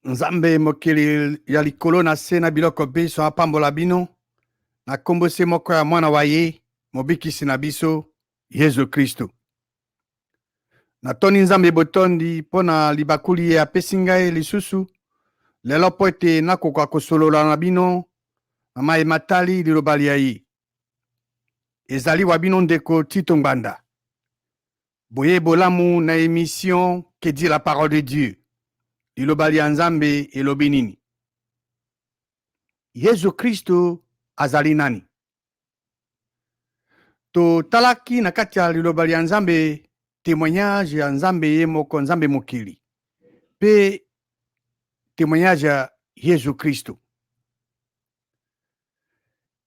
Nzambe mokili ya likolo na se na biloko biso apambola bino na kombo se moko ya mwana wa ye mobikisi na biso Yesu Kristo. Natoni Nzambe botondi mpo na libakuli ye apesi ngai lisusu lelo po ete nakoka kosolola na bino na mayematali liloba ya ye. Ezali wa bino ndeko Tito Ngbanda. Boye bolamu na émission Que dit la parole de Dieu. Liloba ya Nzambe elobi nini? Yesu Kristo azali nani? To talaki na kati ya liloba ya Nzambe témoignage ya Nzambe ye moko Nzambe mokili. Pe témoignage ya Yesu Kristo.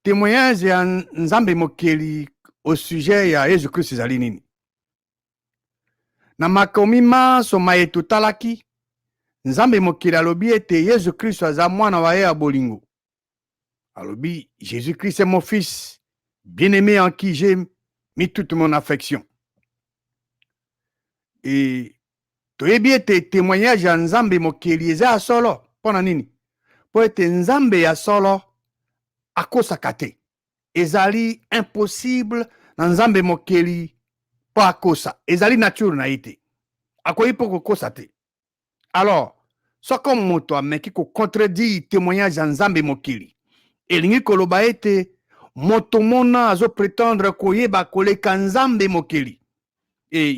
Témoignage ya Nzambe mokili au sujet ya Yesu Kristo ezali nini? Na makomi maso mayetu talaki Nzambe mokili alobi ete Yesu Kristo aza mwana wa ye ya bolingo. Alobi, Jésus-Christ est mon fils, bien-aimé en qui j'ai mis toute mon affection. Et toyebi ete témoignage ya Nzambe mokili eza ya solo. Pona nini? Po ete Nzambe ya solo akosaka te. Ezali impossible na Nzambe mokili po akosa. Ezali nature na ye te. Akoyi po kokosa te. Alors, soko moto ameki ko contredire témoignage ya Nzambe mokili. Elingi koloba ete moto mona azo prétendre koyeba koleka Nzambe mokili. E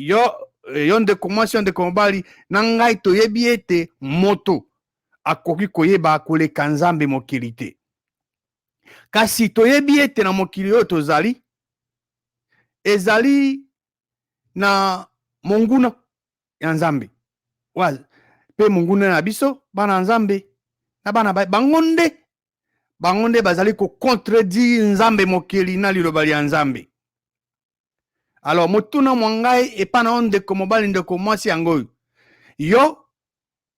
yo ndeko mwasi yo ndeko mobali na ngai toyebi ete moto akoki koyeba koleka Nzambe mokili te. Kasi toyebi ete na mokili oyo tozali ezali na monguna ya Nzambe. Pe monguna na biso bana Nzambe na bana bangonde bazali ko contredire Nzambe mokili na liloba ya Nzambe. Alors motuna mwangai epana onde ko mobali ndeko mwasi yango yo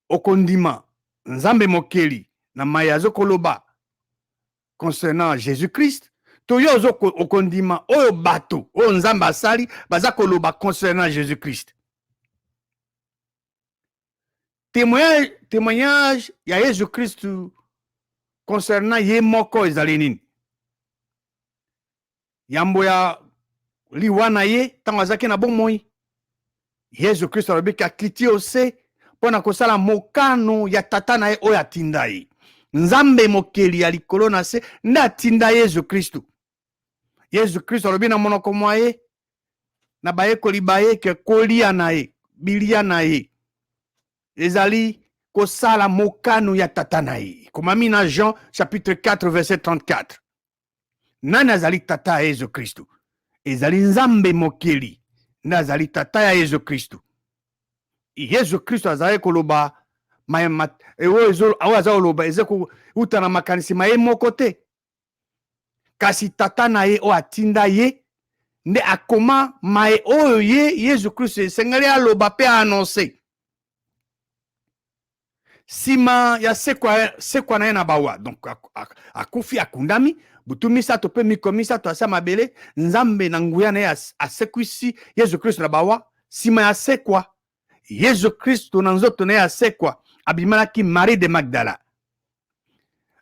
okondima Nzambe mokili na mayazo koloba concernant Jésus-Christ to yo okondima oyo bato oyo Nzambe asali baza koloba concernant Jésus-Christ. Témoignage ya Jésus-Christ concernant ye moko ezali nini? Yambo ya liwana ye tango azaki na bomoi Yesu Kristo alobiki akiti ose mpona kosala mokano ya tata na ye oyo atinda ye. Nzambe mokeli ya likolo na se nde atinda Yesu Kristo. Yesu Kristo alobi na monoko mwa ye na bayekoli baye ke kolia na ye bilia na ye ezali kosala mokano ya tata na ye. Komami na Jean chapitre 4 verset 34. Nani azali tata ya Yesu Kristo? Ezali Nzambe mokeli nde azali tata ya Yesu Kristo. Yesu Kristo azali koloba awo aza koloba eze kuuta na makanisi ma ye moko te. Kasi tata na ye oyo atinda ye nde akoma maye oyo ye Yesu Kristo esengeli aloba pe annonce. Sima ya sekwa na ye na bawa. Donc akufi akundami butu misato pe mikomisato asa mabele Nzambe na nguya na ye asekwisi Yesu Kristo na bawa. Sima ya sekwa Yesu Kristo na nzoto na ye asekwa abimalaki Marie de Magdala.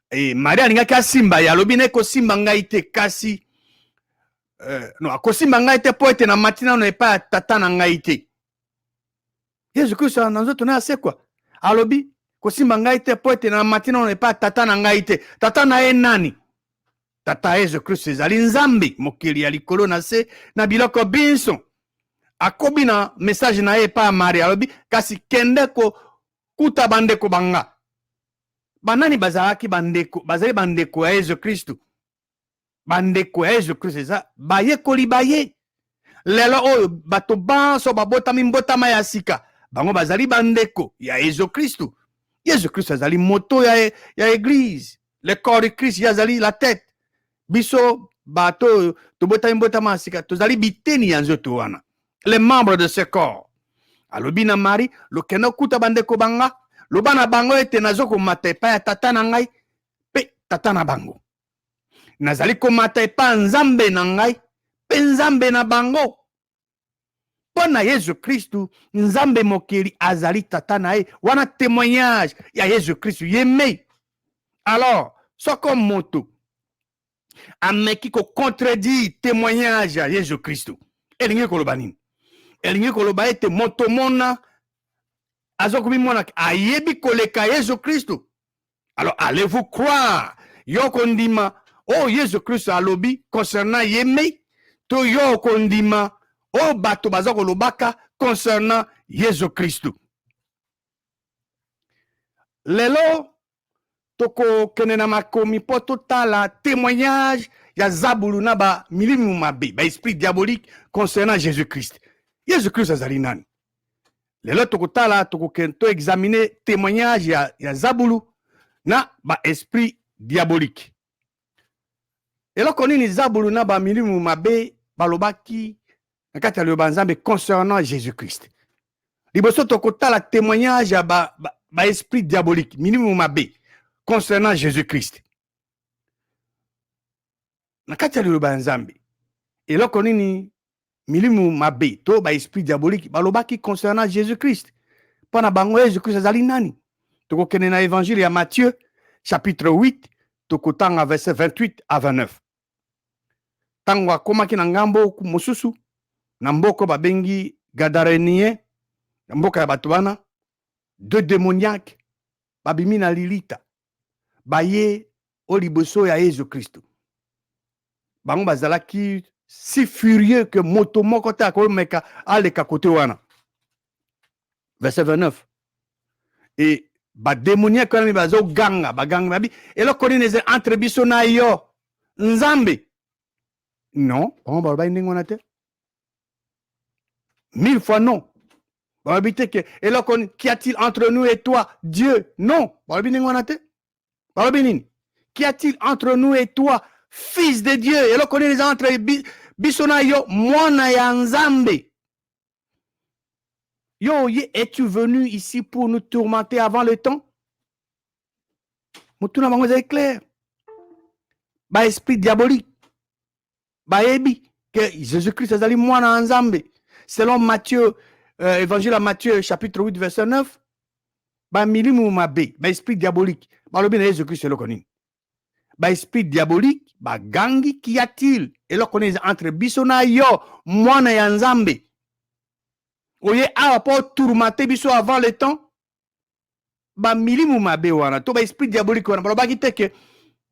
E Marie alingaki asimba ye alobi na ekosimba ngai te kasi no akosimba ngai te po ete na matina no epai ya tata na ngai te. Yesu Kristo na nzoto na ye asekwa alobi kosimba ngai te po ete na matina no epai ya tata na ngai te. Tata na ye nani? Tata Yesu Kristo ezali Nzambe mokili ya likolo na se na biloko binso. Akobi na message na ye epai ya Marie alobi kasi kende ko kuta bandeko banga. Banani bazalaki bandeko? Bazali bandeko ya Yesu Kristo. Bandeko ya Yesu Kristo eza bayekoli baye. Lelo oyo bato banso babotami mbotama ya sika bango bazali bandeko ya Yesu Kristo. Yesu Kristo azali moto ya église. Le corps de Christ yazali la tête. Biso bato tobotami mbotama ya sika tozali biteni ya nzoto wana. Les membres de ce corps. Alobi na Marie lokeno kuta bandeko banga loba na bango ete nazo komata epai ya tata na ngai pe tata na bango. Nazali komata epai Nzambe na ngai pe Nzambe na bango. Pona Yesu Christu nzambe mokeli azali tata na ye wana témoignage ya Yesu Christu yeme. Alors soko moto ameki ko contredire témoignage ya Yesu Christu elingi koloba nini? Elingi koloba ete moto mona azokomi mona ayebi koleka Yesu Christu. Alors allez-vous croire yo kondima oh Yesu Christu alobi concernant yeme to yo kondima oh bato baza kolobaka concernant Yesu Christu. Lelo toko kene na makomi po totala témoignage ya zabulu na ba milimu mabe ba esprit diabolique concernant Jésus Christ. Jésus Christ azali nani? Lelo toko tala toko kento examiner témoignage ya zabulu na ba esprit diabolique. Eloko nini zabulu na ba milimu mabe balobaki nakati ya Nzambe concernant Jésus Christ. Liboso toko tala témoignage ya ba esprit diabolique milimu mabe concernant Jésus Christ. Nakati ya Nzambe eloko nini milimu mabe to ba esprit diabolique balobaki concernant Jésus Christ. Pana bango Jésus Christ azali nani? Toko kene na évangile ya Matthieu chapitre 8 toko tanga verset 28 à 29. Tango akomaki na ngambo mosusu na mboko babengi Gadarenien, na mboka ya bato wana, deux démoniaques babimi na lilita baye o liboso ya Yesu Christu. Bango bazalaki si furieux que moto moko te akomeka aleka kote wana. Verset 29. Et ba démoniaque wana bazo ganga baganga babi eloko nini eze entre biso na yo Nzambe. Non, bango baloba ndenge wana te. 1000 fois non. Qu'y a-t-il entre nous et toi, Dieu? Non. Qu'y a-t-il entre nous et toi, Fils de Dieu? Et là, on est entre Bisona yo, Mwana ya Nzambe. Yo, es-tu venu ici pour nous tourmenter avant le temps? Moutuna bango est clair. Ba esprit diabolique. Ba ebi que Jésus-Christ azali Mwana ya Nzambe. Selon Matthieu, évangile à Matthieu, chapitre 8, verset 9, ba milimu mabe, ba esprit diabolique, ba lobi na Jésus-Christ le koni. Ba esprit diabolique, ba gangi, qu'y a-t-il? Et là, qu'on est entre bisona yo, Mwana ya Nzambe. Oye, a pour tourmenter biso avant le temps, ba milimu mabe wana, to ba esprit diabolique wana, ba lobi que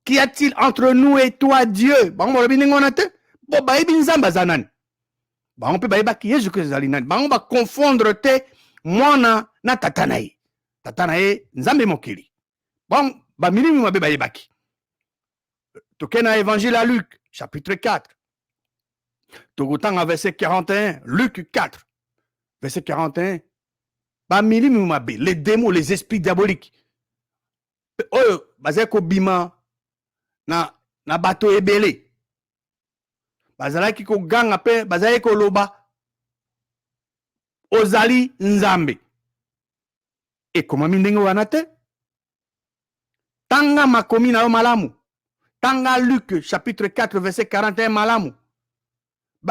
qu'y a-t-il entre nous et toi, Dieu? Ba lobi n'engona te, bo ba ebi Nzamba zanani. On peut baïbaki Jésus Christ zalinani. On va confondre te mwana na tatanae. Tatanae nzambe mokili. Bon, ba milimu mabe baïbaki. Tokena évangile à Luc, chapitre 4. Tokotanga verset 41, Luc 4, verset 41. Ba milimu mabe, les démons, les esprits diaboliques. Oh, bazeko bima na bato ebele. Bazalaki ko ganga pe bazali ko loba ozali Nzambe. Et comment mindenge wana te? Tanga makomi na yo malamu. Tanga Luc chapitre 4 verset 41 malamu.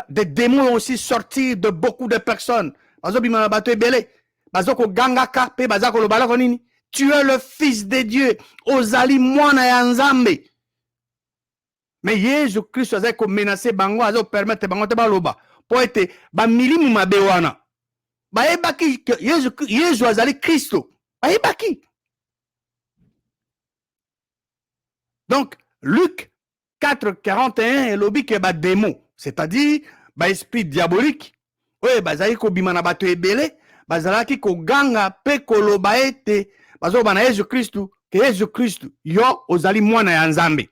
Des démons ont aussi sorti de beaucoup de personnes. Bazo bima na bato ebele. Bazo ko ganga ka pe bazako loba la konini. Tu es le fils de Dieu. Ozali Mwana ya Nzambe. Mais Jésus Christ a menacé bango a permettre bango te baloba pour être ba milimu mabe wana ba ebaki Jésus azali Christo ba ebaki. Donc Luc 4:41 elobi ke ba démon, c'est-à-dire ba esprit diabolique oye bazali ko bima na bato ebele bazalaki ko ganga pe koloba ete bazo bana Jésus Christ ke Jésus Christ yo ozali Mwana ya Nzambe.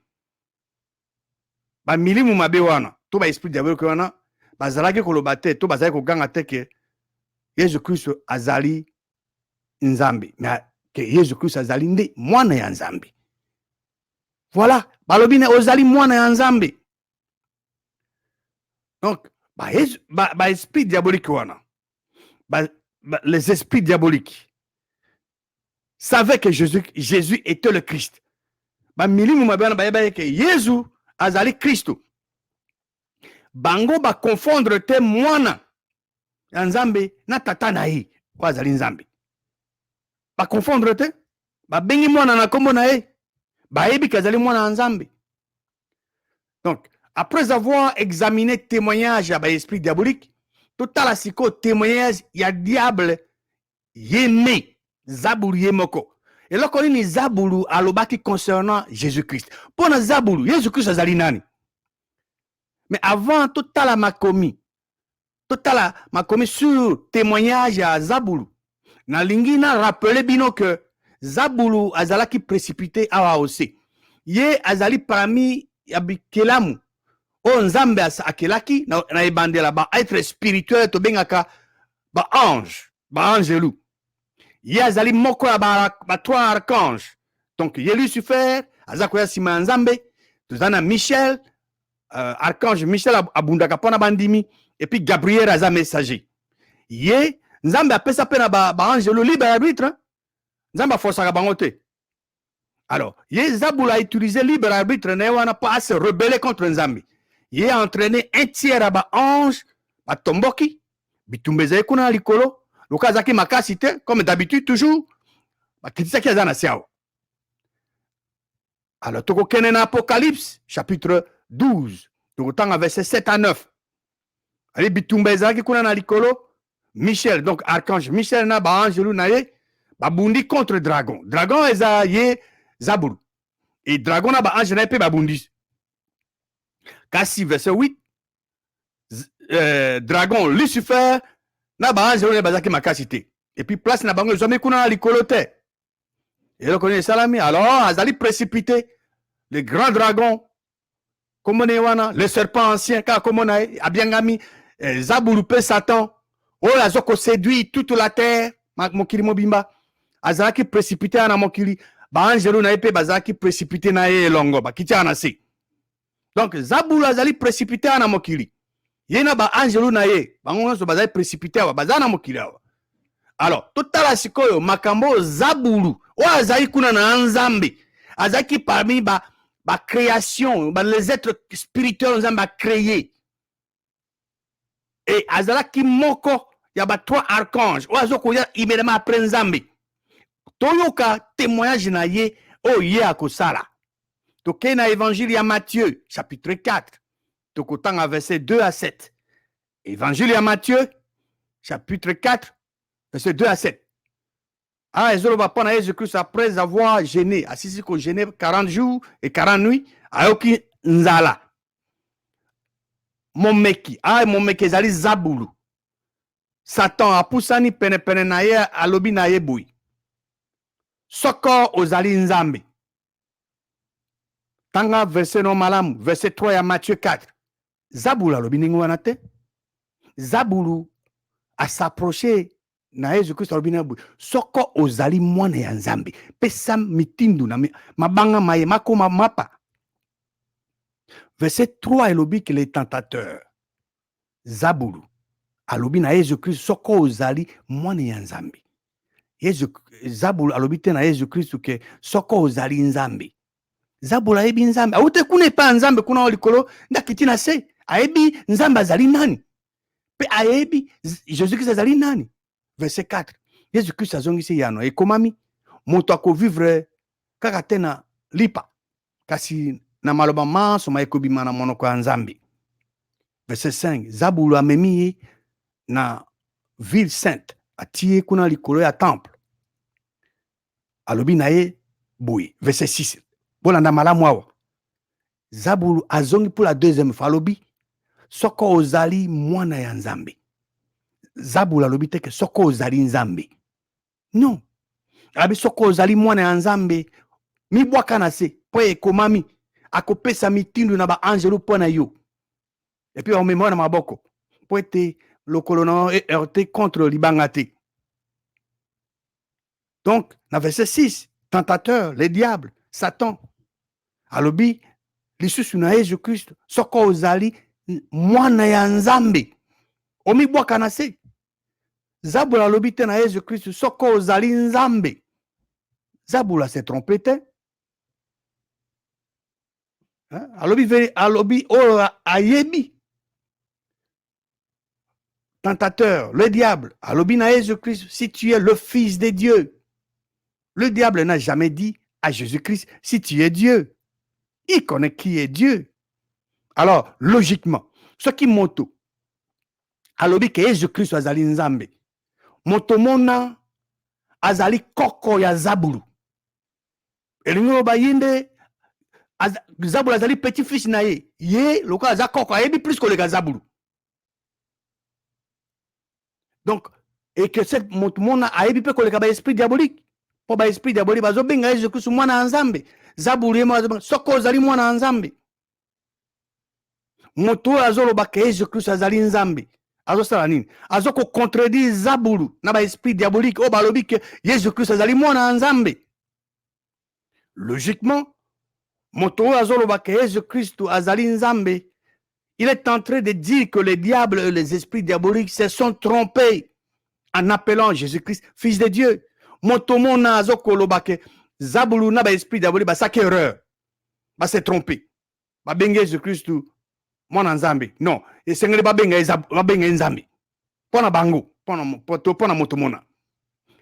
Ba milimu mabe wana to ba esprit diabolique wana bazalaki koloba te to bazalaki koganga te ke Yesu Christ azali Nzambe, mais que Yesu Christ azali nde Mwana ya Nzambe. Voilà, balobi ne ozali Mwana ya Nzambe. Donc ba esprit diabolique wana les esprits diaboliques savaient que Jésus était le Christ. Ba milimu mabe wana ba yeba ke Jésus azali Christo. Bango ba confondre te Mwana ya nzambe na tata na ye oyo azali nzambe bakonfondre te babengi mwana na kombo na ye bayebi ke azali mwana ya nzambe. Donc après avoir examiné témoignage ya baesprit diabolique totala sikoyo témoignage ya diable ye ne zabulu ye moko eloko nini zabulu alobaki concernant Jésus-Christ. Mpona zabulu Jésus-Christ azali nani? Mais avant totala makomi sur témoignage ya zabulu nalingi na rappeler bino que zabulu azalaki précipité awa ose ye azali parmi ya bikelamu o nzambe akelaki na ebandela ba être spirituel tobengaka ba ange elu ye azali moko ya ba trois archanges. Donc ye Lucifer aza koya nsima ya nzambe toza na Michel archange Michel abundaka mpona bandimi et puis Gabriel aza messager ye nzambe apesa mpe na ba ange elu libre arbitre nzambe aforçaka bango te. Alors ye zabulu a utilisé libre arbitre na ye wana mpo ase rebeller contre nzambe ye a entraîné un tiers ya ba ange batomboki bitumba ezali kuna na likolo loka azalaki makasi te comme d'habitude toujours bakitisaki aza na se awa. Alors tokokende na Apocalypse chapitre 12 tokotanga verset 7 à 9 ali bitumba ezalaki kuna na likolo Michel donc archange Michel na baangelu na ye babundi contre dragon. Dragon eza ye zabulu et dragon na baange na ye mpe babundi kasi verset 8 dragon Lucifer na baangelu na ye bazalaki makasi te et puis place na bango ezwami kuna na likolo te eloko nini esalami. Alors azali précipité le grand dragon kombo na ye wana le serpent ancien kaka kombo na ye abiangami zabulu mpe Satan oyo aza koséduire toute la terre mokili mobimba azalaki précipité na mokili baangelu na ye mpe bazalaki précipité na ye elongo bakitiaka na se. Donc zabulu azali précipité na mokili ye na baangelu na ye bango nyonso bazali précipité awa baza na mokili awa. Alors totala sikoyo makambo zabulu oyo azali kuna na nzambe azalaki parmi ba création les êtres spirituels nzambe a créé et azalaki moko ya ba trois archanges oyo azokoya immédiatement après nzambe. Toyoka témoignage na ye oyo ye akosala tokei na évangile ya Matthieu chapitre 4 tokotanga verset 2 à 7. Évangile ya Matthieu chapitre 4 verset 2 à 7. Ah, ezoloba mpona Jésus-Christ après avoir gêné asisi ko gêné 40 jours et 40 nuits ayoki nzala momeki ezali zabulu Satan apusani penepene na ye alobi na ye boyi soko ozali nzambe. Tanga verset no malamu verset 3 ya Matthieu 4 zabulu alobi ningi wana te. Zabulu asapproche na Jésus-Christ alobi na boyi soko ozali mwana ya nzambe pesa mitindu na mabanga maye makoma mapa. Verset 3 elobi que les tentateurs zabulu alobi na Jésus-Christ soko ozali mwana ya nzambe. Zabulu alobi te na Jésus-Christ ke soko ozali nzambe. Zabulu ayebi nzambe aute kuna epa nzambe kuna o likolo ndakiti na se ayebi nzambe azali nani pe ayebi Jésus-Christ azali nani. Verset 4 Jésus-Christ azongisi yano ekomami moto akovivre kaka te na lipa kasi na maloba manso ekobima na monoko ya nzambe. Verset 5 zabulu amemi ye na ville sainte atie kuna likolo ya temple alobi na ye boye. Verset 6 bolanda malamu awa zabulu azongi pour la deuxième fois alobi soko ozali mwana ya nzambe. Zabulu alobi te ke soko ozali nzambe non abi soko ozali mwana ya nzambe mibwaka na se po ekomami akopesa mitindu na baangelu mpo na yo epuis omema na maboko po ete lokolo na heurté contre libanga te. Donc na verset 6 tentateur le diable Satan alobi lisusu na Jésus-Christ soko ozali mwana ya nzambe omibwaka na se. Zabulu alobi te na Jésus-Christ soko ozali nzambe. Zabulu s'est trompé te. Alobi oyo ayebi tentateur, le diable, alobi na Jésus-Christ, si tu es le fils de Dieu. Le diable n'a jamais dit à Jésus-Christ, si tu es Dieu. Il connaît qui est Dieu. Alors, logiquement, ce qui moto, alobi que Jésus-Christ azali nzambe, moto mona azali koko ya Zabulu. Elingo ba yinde Zabulu azali petit-fils na ye. Ye, loka aza koko, ayebi plus que le Zabulu. Donc, et que cette mona ayebi pe koleka ba esprit diabolique. Po ba esprit diabolique bazo benga Jésus-Christ mwana nzambe. Zabulu yema soko azali mwana nzambe. Moto azoloba ke Jésus-Christ azali nzambe. Azo sala nini? Azo ko contredire Zabulu na ba esprit diabolique o balobi ke Jésus-Christ azali mwana nzambe. Logiquement, moto azoloba ke Jésus-Christ azali nzambe. Il est en train de dire que les diables et les esprits diaboliques se sont trompés en appelant Jésus-Christ fils de Dieu. Motomo na azoko lobake Zabulu na ba esprit diabolique ba saki erreur. Ba se tromper. Ba benga Jésus-Christ mwana nzambe. Non, et sengeli ba benga nzambe. Pona bango, pona motomona.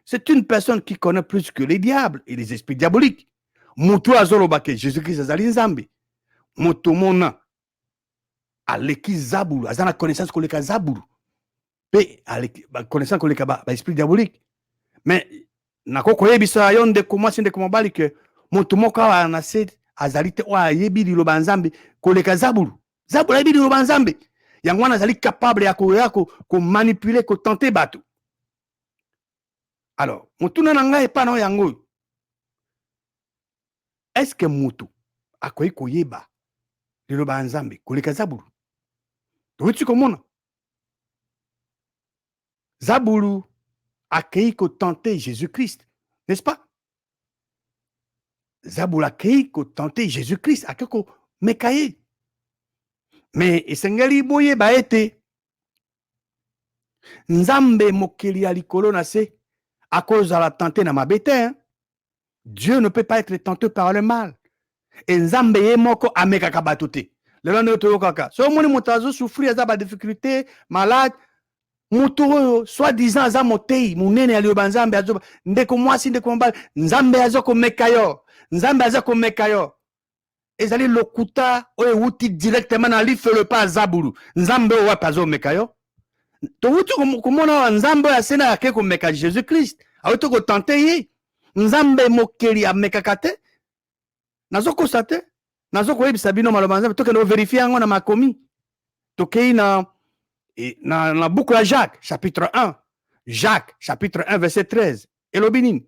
C'est une personne qui connaît plus que les diables et les esprits diaboliques. Moto azolobake Jésus-Christ azali nzambe. Motomona aleki Zabulu, azana connaissance koleka Zabulu. Pe aleki connaissance koleka ba esprit diabolique. Mais nako koyebisa yo ndeko mwasi ndeko mobali ke moto moko ana se azali te wa yebi liloba nzambe koleka Zabulu. Zabulu yebi liloba nzambe. Yango wana azali capable ya ko manipuler, ko tenter bato. Alors, mutuna na ngai pa na yango. Est-ce que mutu akoyi koyeba liloba nzambe koleka Zabulu? Tu komona? Zabulu akei ko tenter Jésus-Christ, n'est-ce pas? Zabulu akei ko tenter Jésus-Christ, akei ko mekaye. Mais esengeli boye ba ete nzambe mokeli ya likolo na se à cause de la tenter na mabete, hein? Dieu ne peut pas être tenté par le mal. Et nzambe ye moko amekaka bato te. Lelo nde toyokaka. So moni moto azo souffrir aza ba difficulté, malade, moto soi-disant aza motei, munene ya liyoba nzambe azo ndeko mwasi ndeko mobali, nzambe azo komeka yo. Nzambe azo komeka yo. Ezali lokuta oyo wuti directement na li fait le pas Zabulu. Nzambe oyo wapi azo meka yo. To wuti komona nzambe ya sena yake komeka Jésus-Christ. Awoto ko tenter ye. Nzambe mokeli amekaka te. Nazo kosate. Nazo koyebisa bino maloba nzambe toke no vérifier yango na makomi. Tokei na boucle à Jacques, chapitre 1. Jacques, chapitre 1, verset 13. Elobinin.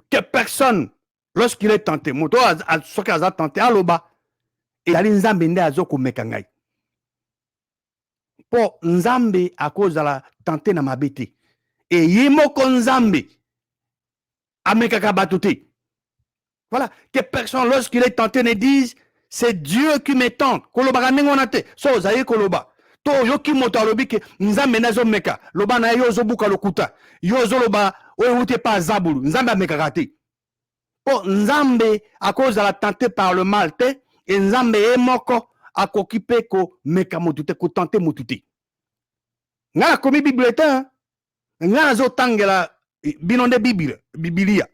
Que personne, lorsqu'il est tenté, moto soki aza tenté, aloba, ezali nzambe nde azoko meka ngai. Po nzambe à cause de la tenté na mabete. Et ye moko nzambe amekaka bato te. Voilà, que personne, lorsqu'il est tenté, ne dise, c'est Dieu qui me tente. Koloba ndenge te. So zaye koloba. To yoki moto alobi ke nzambe nazo meka. Loba na yo zo buka lokuta. Yo zo loba oyo ute pa Zabulu. Nzambe amekaka te. Po nzambe à cause de la tenter par le mal te, et nzambe e moko akokipe ko meka motu te, ko tenter motu te. Nga komi Bible te, nga zo tangela binonde Biblia.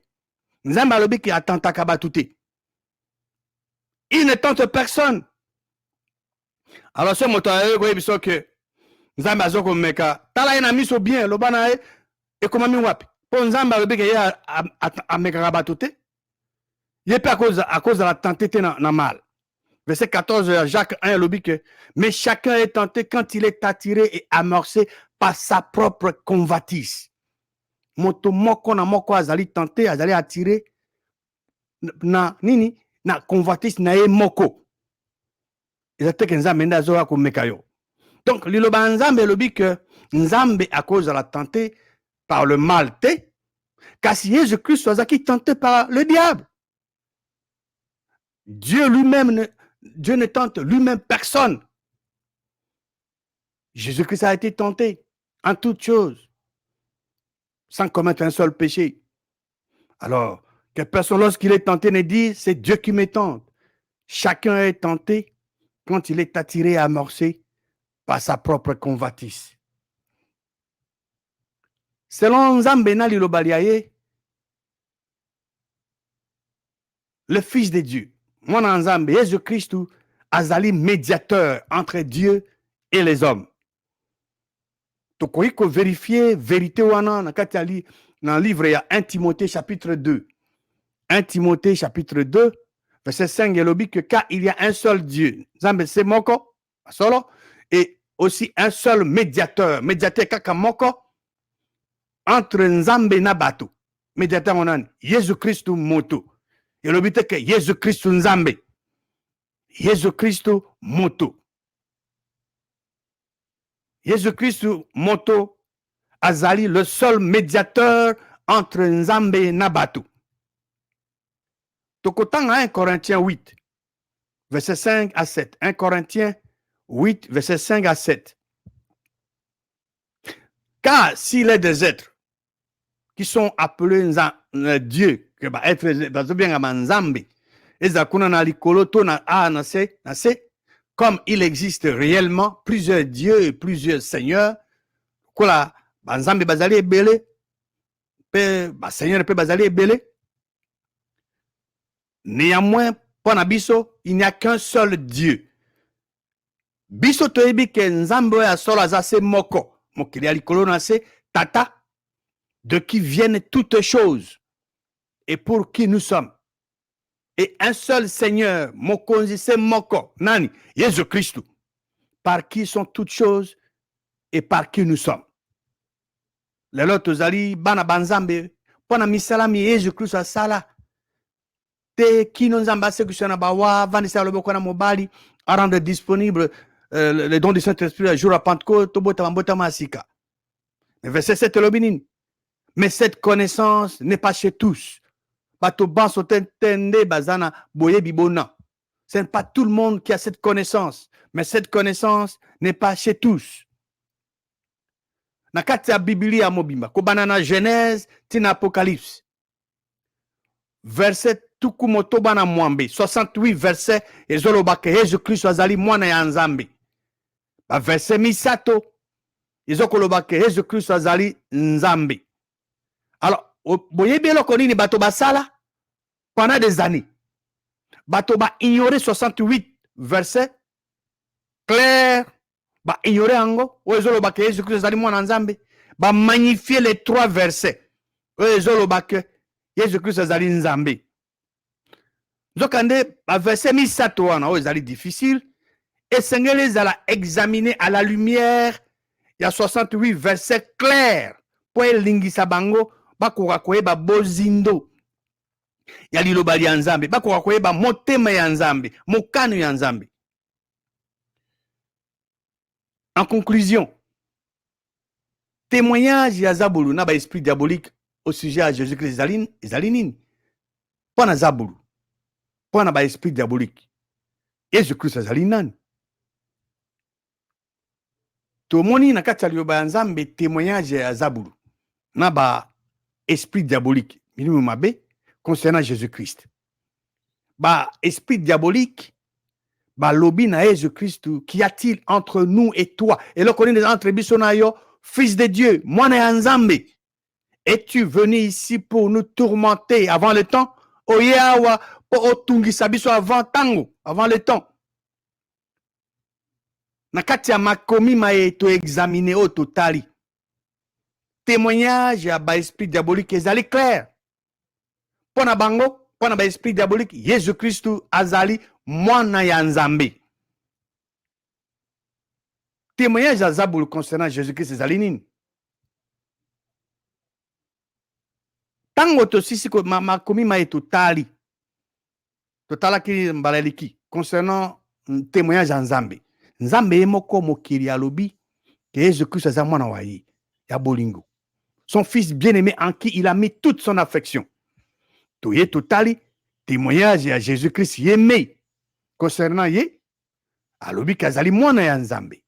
Nzambe alobi ki atantaka batu te. Il ne tente personne. Alors ce moto ayo ko ebiso ke nzambe azoko meka tala ina miso bien loba na e komami wapi. Po nzambe alobi ke ya ameka batu te. Il pas à cause de la tenté na mal. Verset 14, Jacques 1, alobi que mais chacun est tenté quand il est attiré et amorcé par sa propre convoitise. Moto moko na moko azali tenté, azali attiré na nini na convoitise na ye moko. Ezate ke nzambe nda zo ko mekayo. Donc liloba nzambe lobi que nzambe à cause de la tenté par le mal te, kasi Jésus-Christ soit qui tenté par le diable. Dieu lui-même, Dieu ne tente lui-même personne. Jésus-Christ a été tenté en toutes choses, sans commettre un seul péché. Alors, que personne, lorsqu'il est tenté, ne dise, c'est Dieu qui me tente. Chacun est tenté quand il est attiré et amorcé par sa propre convoitise. Selon Nzambe na liloba lia ye, le Fils de Dieu, mwana Nzambe, Jésus Christ, azali médiateur entre Dieu et les hommes. Tokoki ko vérifier vérité wana na kati ali dans le livre ya 1 Timothée chapitre 2. 1 Timothée chapitre 2 verset 5 elobi que car il y a un seul Dieu, Nzambe c'est moko solo, et aussi un seul médiateur kaka moko entre Nzambe na bato. Médiateur monani Jésus Christ moto. Elobi te que Jésus Christ Nzambe. Jésus Christ moto. Jésus-Christ moto azali le seul médiateur entre Nzambe et Nabatou. Tokotanga 1 Corinthiens 8, verset 5 à 7. 1 Corinthiens 8, verset 5 à 7. Car s'il est des êtres qui sont appelés Dieu, que va être bien à Nzambe, et zakuna na likoloto na a na se, comme il existe réellement plusieurs dieux et plusieurs seigneurs, kola banzambe bazali ebele, pe ba seigneur pe bazali ebele. Néanmoins, pour Nabiso, il n'y a qu'un seul Dieu. Biso toyebi ke Nzambe ya solo azase moko, mokili alikolo na se tata, de qui viennent toutes choses et pour qui nous sommes. Et un seul Seigneur, mokonzi se moko, nani, Jésus Christ, par qui sont toutes choses et par qui nous sommes. Lelo tozali bana banzambe, pona misalami Jésus Christ asala, te kino nzamba sekushana bawa, vanisa loboko na mobali, à rendre disponible les dons du Saint-Esprit le jour à Pentecôte, tobota mbota masika. Mais verset 7 lobinin. Mais cette connaissance n'est pas chez tous. Ce n'est pas tout le monde qui a cette connaissance, mais cette connaissance n'est pas chez tous. Nakati ya Biblia mobimba, kobana na Genèse, tina Apocalypse. Verset tukumoto bana mwambe, 68 verset, ezolobake Jésus-Christ azali mwana ya Nzambe. Ba verset misato, ezokolobake Jésus-Christ azali Nzambe. Alors, boyebi eloko nini bato basala pendant des années. Bato ba ignorer 68 versets clairs, ba ignorer ango, oezolobake Jésus-Christ azali mwana Nzambe, ba magnifier les 3 versets. Oezolobake Jésus-Christ azali Nzambe. Zokande ba verset misato wana oezali difficile et sengeli zala examiner à la lumière il y a 68 versets clairs pour lingisa bango bakoka koyeba bozindo ya liloba ya Nzambe, bakoka koyeba motema ya Nzambe, mokano ya Nzambe. En conclusion, témoignage ya Zabulu na ba esprit diabolique au sujet à Jésus-Christ ezali nini? Pona Zabulu, pona ba esprit diabolique, Jésus-Christ ezali nani? Tomoni na kati ya liloba ya Nzambe témoignage ya Zabulu na ba esprit diabolique, milimu mabe, concernant Jésus-Christ. Ba esprit diabolique, ba lobby na Jésus-Christ, qu'y a-t-il entre nous et toi? Et là, qu'on est entre bisonayo, fils de Dieu, moi na Nzambe. Es-tu venu ici pour nous tourmenter avant le temps? Oyeawa, po otungi sabiso avant tango, avant le temps. Na kati ya makomi maeto examiner au totali. Témoignage à ba esprit diabolique ezali clair. Pona bango, pona ba esprit diabolique, Jésus-Christ azali mwana ya Nzambe. Témoignage à Zabul concernant Jésus-Christ ezali nini? Tango to sisi ko makomi maeto tali. Totala ki mbalaliki concernant témoignage à Nzambe. Nzambe moko mokili alobi que Jésus-Christ azali mwana wa ye ya bolingo. Son fils bien-aimé en qui il a mis toute son affection. Toye totali, témoignage à Jésus-Christ yeme concernant ye, alobi kazali mwana ya Nzambe.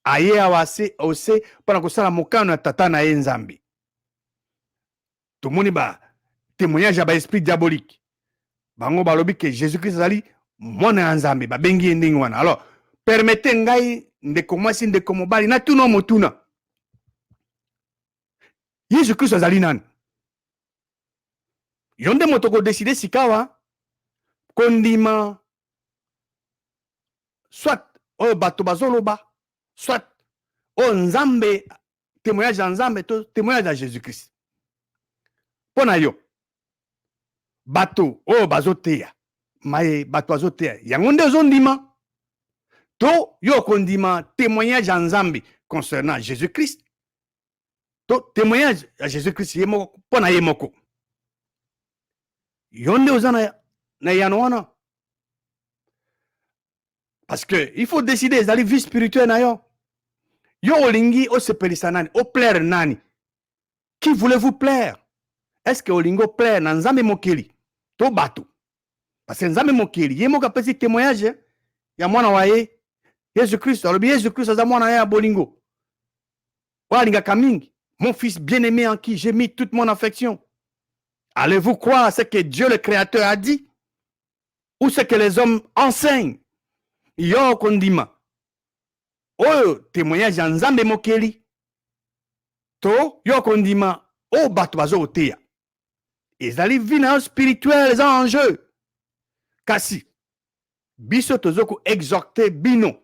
Aye awase ose pona kosala mokano ya tata na ye Nzambe. Tomoni ba témoignage à ba esprit diabolique. Bango balobi que Jésus-Christ azali mwana ya Nzambe, ba bengi ndingi wana. Alors, permettez ngai ndeko mwasi ndeko mobali na tuna motuna Yesu Christ azali nani yo nde moto kodeside sikawa kondima soit oyo bato bazoloba soit oyo nzambe témoignage ya nzambe to témoignage ya Jésus Christ mpo na yo bato oyo bazoteya maye bato bazoteya yango nde ozondima to yo kondima témoignage ya nzambe concernant Jésus Christ to témoignage ya Jésus Christ ye moko mpo na ye moko yo nde oza na yano wana parce que il faut décider ezali vie spirituelle na yo yo olingi osepelisa nani oplaire nani qui voulez-vous plaire est-ce que olingi oplaire na nzambe mokili to bato parce que nzambe mokili ye moko apesi témoignage ya mwana wa ye Jésus Christ alobi Jésus Christ aza mwana ya bolingo oyo alingaka mingi mon fils bien-aimé en qui j'ai mis toute mon affection. Allez-vous croire ce que Dieu le Créateur a dit ou ce que les hommes enseignent? Yo kondima oyo témoignage ya nzambe mokeli to yo kondima o bato bazo oteya ezali vie na yo spirituelle eza en jeu kasi biso tozoko exhorter bino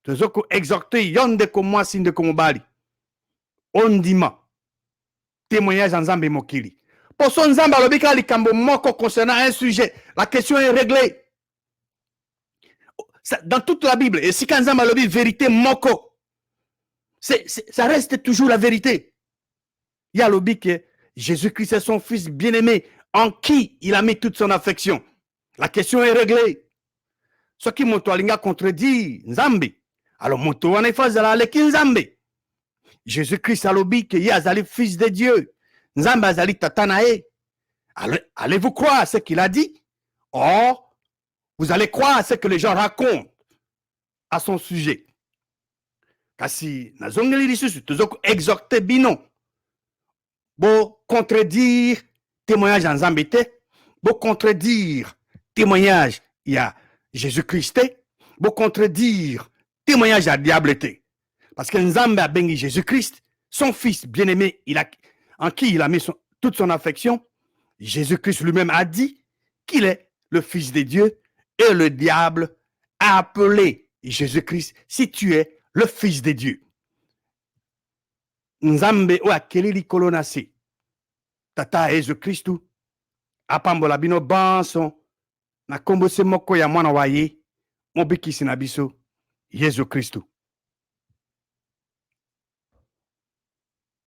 tozoko exhorter yo ndeko mwasi ndeko mobali ondima témoignage ya nzambe mokili poso nzambe alobi kaka likambo moko concernant un sujet la question est réglée. Dans toute la Bible, et si quand Nzambe alobi vérité moko, ça reste toujours la vérité. Il y a l'obi que Jésus-Christ est son fils bien-aimé, en qui il a mis toute son affection. La question est réglée. Ce qui moto alinga contredit Nzambe, alors moto wana ifazala aleki Nzambe. Jésus-Christ alobi que ye azali fils de Dieu. Nzambe azali tata na ye. Allez-vous croire à ce qu'il a dit? Or, vous allez croire à ce que les gens racontent à son sujet. Kasi nazongeli lisusu tozoko exhorter bino bo contredire témoignage en Nzambe te, bo contredire témoignage ya Jésus-Christ te, bo contredire témoignage ya diable te. Parce que Nzambe a bengi Jésus-Christ, son fils bien-aimé, en qui il a mis toute son affection. Jésus-Christ lui-même a dit qu'il est le fils de Dieu. Et le diable a appelé Jésus-Christ, si tu es le fils de Dieu. Nzambe o akeli likolo na se. Tata Jésus-Christ apambola bino banso na kombo se moko ya mwana wa ye mobikisi na biso Jésus-Christ.